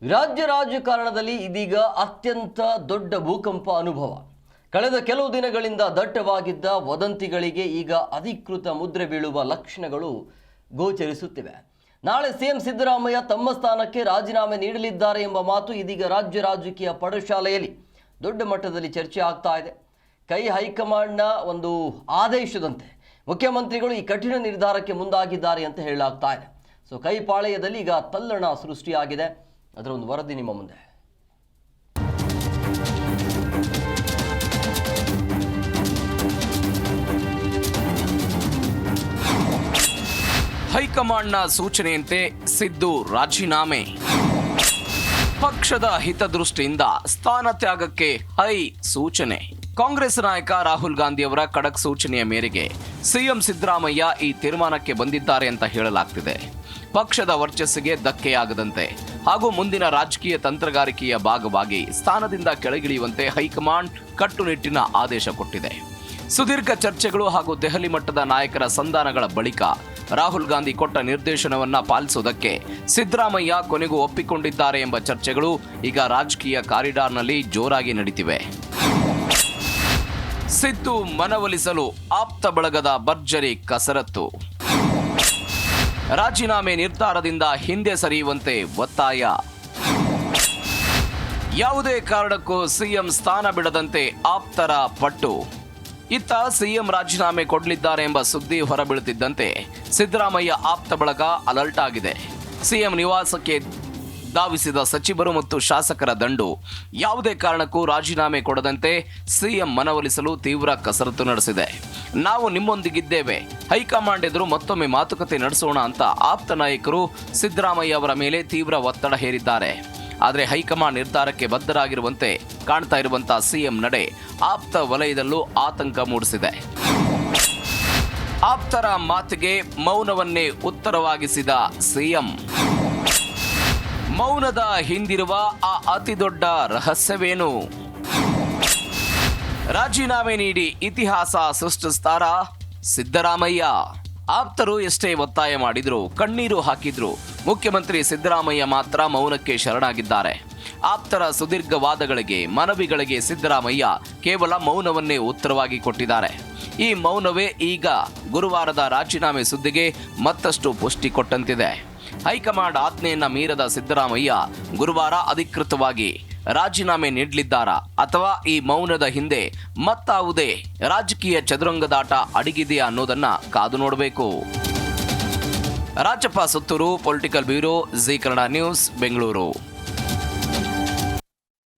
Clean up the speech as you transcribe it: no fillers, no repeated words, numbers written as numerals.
ರಾಜ್ಯ ರಾಜಕಾರಣದಲ್ಲಿ ಇದೀಗ ಅತ್ಯಂತ ದೊಡ್ಡ ಭೂಕಂಪ ಅನುಭವ. ಕಳೆದ ಕೆಲವು ದಿನಗಳಿಂದ ದಟ್ಟವಾಗಿದ್ದ ವದಂತಿಗಳಿಗೆ ಈಗ ಅಧಿಕೃತ ಮುದ್ರೆ ಬೀಳುವ ಲಕ್ಷಣಗಳು ಗೋಚರಿಸುತ್ತಿವೆ. ನಾಳೆ ಸಿಎಂ ಸಿದ್ದರಾಮಯ್ಯ ತಮ್ಮ ಸ್ಥಾನಕ್ಕೆ ರಾಜೀನಾಮೆ ನೀಡಲಿದ್ದಾರೆ ಎಂಬ ಮಾತು ಇದೀಗ ರಾಜ್ಯ ರಾಜಕೀಯ ಪಡಶಾಲೆಯಲ್ಲಿ ದೊಡ್ಡ ಮಟ್ಟದಲ್ಲಿ ಚರ್ಚೆ ಆಗ್ತಾ ಇದೆ. ಹೈಕಮಾಂಡ್ನ ಒಂದು ಆದೇಶದಂತೆ ಮುಖ್ಯಮಂತ್ರಿಗಳು ಈ ಕಠಿಣ ನಿರ್ಧಾರಕ್ಕೆ ಮುಂದಾಗಿದ್ದಾರೆ ಅಂತ ಹೇಳಲಾಗ್ತಾ ಇದೆ. ಪಾಳೆಯದಲ್ಲಿ ಈಗ ತಲ್ಲಣ ಸೃಷ್ಟಿಯಾಗಿದೆ. ಅದರ ಒಂದು ವರದಿ ನಿಮ್ಮ ಮುಂದೆ. ಹೈಕಮಾಂಡ್ನ ಸೂಚನೆಯಂತೆ ಸಿದ್ದು ರಾಜೀನಾಮೆ. ಪಕ್ಷದ ಹಿತದೃಷ್ಟಿಯಿಂದ ಸ್ಥಾನ ತ್ಯಾಗಕ್ಕೆ ಸೂಚನೆ. ಕಾಂಗ್ರೆಸ್ ನಾಯಕ ರಾಹುಲ್ ಗಾಂಧಿ ಅವರ ಖಡಕ್ ಸೂಚನೆಯ ಮೇರೆಗೆ ಸಿಎಂ ಸಿದ್ದರಾಮಯ್ಯ ಈ ತೀರ್ಮಾನಕ್ಕೆ ಬಂದಿದ್ದಾರೆ ಅಂತ ಹೇಳಲಾಗ್ತಿದೆ. ಪಕ್ಷದ ವರ್ಚಸ್ಸಿಗೆ ಧಕ್ಕೆಯಾಗದಂತೆ ಹಾಗೂ ಮುಂದಿನ ರಾಜಕೀಯ ತಂತ್ರಗಾರಿಕೆಯ ಭಾಗವಾಗಿ ಸ್ಥಾನದಿಂದ ಕೆಳಗಿಳಿಯುವಂತೆ ಹೈಕಮಾಂಡ್ ಕಟ್ಟುನಿಟ್ಟಿನ ಆದೇಶ ಕೊಟ್ಟಿದೆ. ಸುದೀರ್ಘ ಚರ್ಚೆಗಳು ಹಾಗೂ ದೆಹಲಿ ಮಟ್ಟದ ನಾಯಕರ ಸಂಧಾನಗಳ ಬಳಿಕ ರಾಹುಲ್ ಗಾಂಧಿ ಕೊಟ್ಟ ನಿರ್ದೇಶನವನ್ನ ಪಾಲಿಸುವುದಕ್ಕೆ ಸಿದ್ದರಾಮಯ್ಯ ಕೊನೆಗೂ ಒಪ್ಪಿಕೊಂಡಿದ್ದಾರೆ ಎಂಬ ಚರ್ಚೆಗಳು ಈಗ ರಾಜಕೀಯ ಕಾರಿಡಾರ್ನಲ್ಲಿ ಜೋರಾಗಿ ನಡೀತಿವೆ. ಸಿದ್ದು ಮನವೊಲಿಸಲು ಆಪ್ತ ಬಳಗದ ಭರ್ಜರಿ ಕಸರತ್ತು. ರಾಜೀನಾಮೆ ನಿರ್ಧಾರದಿಂದ ಹಿಂದೆ ಸರಿಯುವಂತೆ ಒತ್ತಾಯ. ಯಾವುದೇ ಕಾರಣಕ್ಕೂ ಸಿಎಂ ಸ್ಥಾನ ಬಿಡದಂತೆ ಆಪ್ತರ ಪಟ್ಟು. ಇತ್ತ ಸಿಎಂ ರಾಜೀನಾಮೆ ಕೊಡಲಿದ್ದಾರೆ ಎಂಬ ಸುದ್ದಿ ಹೊರಬೀಳುತ್ತಿದ್ದಂತೆ ಸಿದ್ದರಾಮಯ್ಯ ಆಪ್ತ ಬಳಗ ಅಲರ್ಟ್ ಆಗಿದೆ. ಸಿಎಂ ನಿವಾಸಕ್ಕೆ ಧಾವಿಸಿದ ಸಚಿವರು ಮತ್ತು ಶಾಸಕರ ದಂಡು ಯಾವುದೇ ಕಾರಣಕ್ಕೂ ರಾಜೀನಾಮೆ ಕೊಡದಂತೆ ಸಿಎಂ ಮನವೊಲಿಸಲು ತೀವ್ರ ಕಸರತ್ತು ನಡೆಸಿದೆ. ನಾವು ನಿಮ್ಮೊಂದಿಗಿದ್ದೇವೆ, ಹೈಕಮಾಂಡ್ ಎದುರು ಮತ್ತೊಮ್ಮೆ ಮಾತುಕತೆ ನಡೆಸೋಣ ಅಂತ ಆಪ್ತ ನಾಯಕರು ಸಿದ್ದರಾಮಯ್ಯ ಅವರ ಮೇಲೆ ತೀವ್ರ ಒತ್ತಡ ಹೇರಿದ್ದಾರೆ. ಆದರೆ ಹೈಕಮಾಂಡ್ ನಿರ್ಧಾರಕ್ಕೆ ಬದ್ಧರಾಗಿರುವಂತೆ ಕಾಣ್ತಾ ಇರುವಂತಹ ಸಿಎಂ ನಡೆ ಆಪ್ತ ವಲಯದಲ್ಲೂ ಆತಂಕ ಮೂಡಿಸಿದೆ. ಆಪ್ತರ ಮಾತಿಗೆ ಮೌನವನ್ನೇ ಉತ್ತರವಾಗಿಸಿದ ಸಿಎಂ. ಮೌನದ ಹಿಂದಿರುವ ಆ ಅತಿ ದೊಡ್ಡ ರಹಸ್ಯವೇನು? ರಾಜೀನಾಮೆ ನೀಡಿ ಇತಿಹಾಸ ಸೃಷ್ಟಿಸ್ತಾರಾ ಸಿದ್ದರಾಮಯ್ಯ? ಆಪ್ತರು ಎಷ್ಟೇ ಒತ್ತಾಯ ಮಾಡಿದ್ರು, ಕಣ್ಣೀರು ಹಾಕಿದ್ರು, ಮುಖ್ಯಮಂತ್ರಿ ಸಿದ್ದರಾಮಯ್ಯ ಮಾತ್ರ ಮೌನಕ್ಕೆ ಶರಣಾಗಿದ್ದಾರೆ. ಆಪ್ತರ ಸುದೀರ್ಘ ವಾದಗಳಿಗೆ, ಮನವಿಗಳಿಗೆ ಸಿದ್ದರಾಮಯ್ಯ ಕೇವಲ ಮೌನವನ್ನೇ ಉತ್ತರವಾಗಿ ಕೊಟ್ಟಿದ್ದಾರೆ. ಈ ಮೌನವೇ ಈಗ ಗುರುವಾರದ ರಾಜೀನಾಮೆ ಸುದ್ದಿಗೆ ಮತ್ತಷ್ಟು ಪುಷ್ಟಿ ಕೊಟ್ಟಂತಿದೆ. ಹೈಕಮಾಂಡ್ ಆಜ್ಞೆಯನ್ನ ಮೀರದ ಸಿದ್ದರಾಮಯ್ಯ ಗುರುವಾರ ಅಧಿಕೃತವಾಗಿ ರಾಜೀನಾಮೆ ನೀಡಲಿದ್ದಾರಾ ಅಥವಾ ಈ ಮೌನದ ಹಿಂದೆ ಮತ್ತಾವುದೇ ರಾಜಕೀಯ ಚದುರಂಗದಾಟ ಅಡಗಿದೆಯಾ ಅನ್ನೋದನ್ನ ಕಾದು ನೋಡಬೇಕು. Rajappa Suttur, political bureau, G Kannada news, Bengaluru.